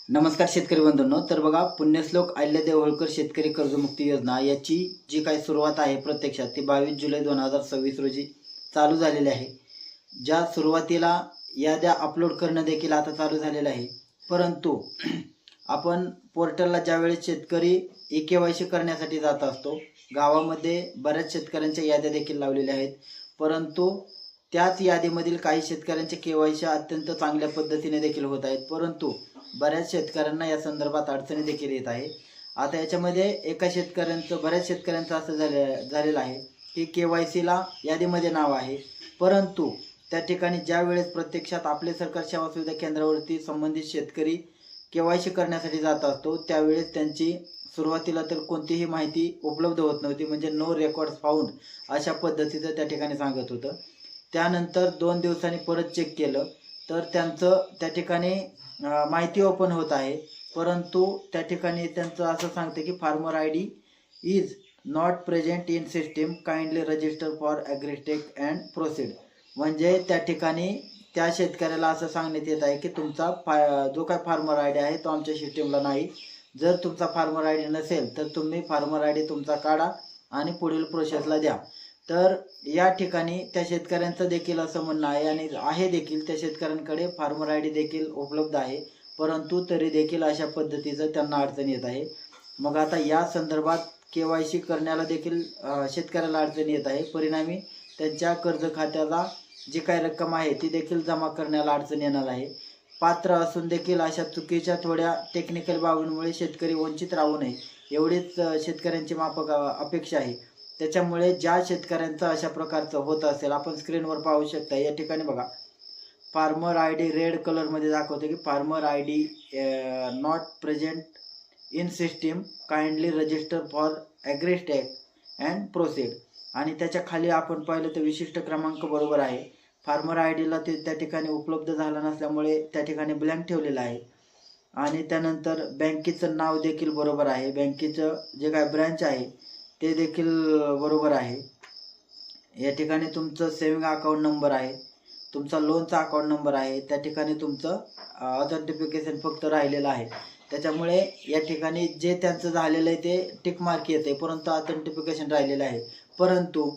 नमस्कार शेतकरी बंधूंनो। तर बघा, पुण्यश्लोक अहिल्यादेवी होळकर शेतकरी कर्जमुक्ती योजना याची जी काही सुरुवात आहे प्रत्यक्षात ती 22 जुलै 2026 रोजी चालू झालेली आहे। ज्या सुरुवातीला याद्या अपलोड करणं देखील आता चालू झालेलं आहे, परंतु आपण पोर्टलला ज्यावेळेस शेतकरी ई-केवायसी करण्यासाठी जात असतो, गावामध्ये बऱ्याच शेतकऱ्यांच्या याद्या देखील लावलेल्या आहेत, परंतु त्याच यादीमधील काही शेतकऱ्यांचे केवायसी अत्यंत चांगल्या पद्धतीने देखील होत आहेत, परंतु बऱ्याच शेतकऱ्यांना या संदर्भात अडचणी देखील येत आहे। आता याच्यामध्ये बऱ्याच शेतकऱ्यांचं असं झालेलं आहे की केवायसीला यादीमध्ये नाव आहे, परंतु त्या ठिकाणी ज्या वेळेस प्रत्यक्षात आपले सरकार सेवा सुविधा केंद्रावरती संबंधित शेतकरी केवायसी करण्यासाठी जात असतो, त्यावेळेस त्यांची सुरुवातीला तर कोणतीही माहिती उपलब्ध होत नव्हती, म्हणजे नो रेकॉर्ड फाउंड अशा पद्धतीचं त्या ठिकाणी सांगत होतं। त्यानंतर 2 दिवसांनी परत चेक केलं तर त्यांचं त्या ठिकाणी माहिती ओपन होत आहे, परंतु त्या ठिकाणी त्यांचं असं सांगते की farmer I D is not present in system, kindly register for agritech and proceed. म्हणजे त्या ठिकाणी त्या शेतकऱ्याला असं सांगण्यात येत आहे की तुमचा जो काय फार्मर आय डी आहे तो आमच्या सिस्टीमला नाही। जर तुमचा फार्मर आय डी नसेल तर तुम्ही फार्मर आय डी तुमचा काढा आणि पुढील प्रोसेसला द्या। तर या ठिकाणी त्या शेतकऱ्यांचं देखील असं म्हणणं आहे आणि आहे देखील, त्या शेतकऱ्यांकडे फार्मर आय डी देखील उपलब्ध आहे, परंतु तरी देखील अशा पद्धतीचं त्यांना अडचण येत आहे। मग आता या संदर्भात केवायसी करण्याला देखील शेतकऱ्याला अडचण येत आहे, परिणामी त्यांच्या कर्ज खात्याला जी काही रक्कम आहे ती देखील जमा करण्याला अडचण येणार आहे। पात्र असून देखील अशा चुकीच्या थोड्या टेक्निकल बाबींमुळे शेतकरी वंचित राहू नये एवढीच शेतकऱ्यांची माफक अपेक्षा आहे। त्याच्यामुळे ज्या शेतकऱ्यांचं अशा प्रकारचं होत असेल, आपण स्क्रीनवर पाहू शकता, या ठिकाणी बघा फार्मर आय डी रेड कलरमध्ये दाखवते की farmer I D not present in system, kindly register for agritech and proceed. आणि त्याच्या खाली आपण पाहिलं तर विशिष्ट क्रमांक बरोबर आहे, फार्मर आय डीला ते त्या ठिकाणी उपलब्ध झाला नसल्यामुळे त्या ठिकाणी ब्लँक ठेवलेलं आहे। आणि त्यानंतर बँकेचं नाव देखील बरोबर आहे, बँकेचं जे काय ब्रँच आहे ते देखील बरोबर आहे। या ठिकाणी तुमचं सेविंग अकाउंट नंबर आहे, तुमचा लोनचा अकाउंट नंबर आहे, त्या ठिकाणी तुमचं ऑथेंटिफिकेशन फक्त राहिलेलं आहे। त्याच्यामुळे या ठिकाणी जे त्यांचं झालेलं आहे ते टिक मार्क येते, परंतु ऑथेंटिफिकेशन राहिलेलं आहे। परंतु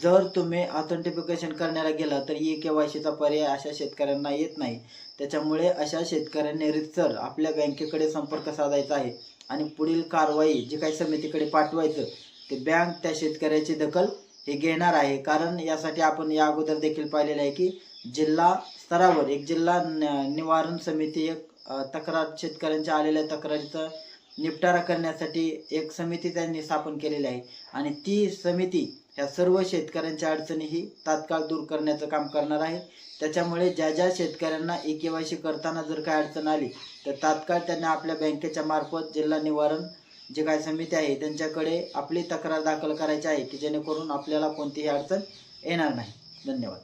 जर तुम्ही ऑथेंटिफिकेशन करण्याला गेला तर ई-केवायसीचा पर्याय अशा शेतकऱ्यांना येत नाही। त्याच्यामुळे अशा शेतकऱ्यांनी रीतसर आपल्या बँकेकडे संपर्क साधायचा आहे आणि पुढील कारवाई जी काही समितीकडे पाठवायचं ते बँक त्या शेतकऱ्याची दखल हे घेणार आहे। कारण यासाठी आपण या अगोदर देखील पाहिलेलं आहे की जिल्हा स्तरावर एक जिल्हा निवारण समिती, एक शेतकऱ्यांच्या आलेल्या तक्रारीचा निपटारा करण्यासाठी एक समिती त्यांनी स्थापन केलेली आहे आणि ती समिती ह्या सर्व शेतकऱ्यांच्या अडचणीही तात्काळ दूर करण्याचं काम करणार आहे। त्याच्यामुळे ज्या शेतकऱ्यांना ई-केवायसी करताना जर काय अडचण आली तर तात्काळ त्यांना आपल्या बँकेच्या मार्फत जिल्हा निवारण जे काय समिती आहे त्यांच्याकडे आपली तक्रार दाखल करायची आहे की जेणेकरून आपल्याला कोणतीही अडचण येणार नाही। धन्यवाद।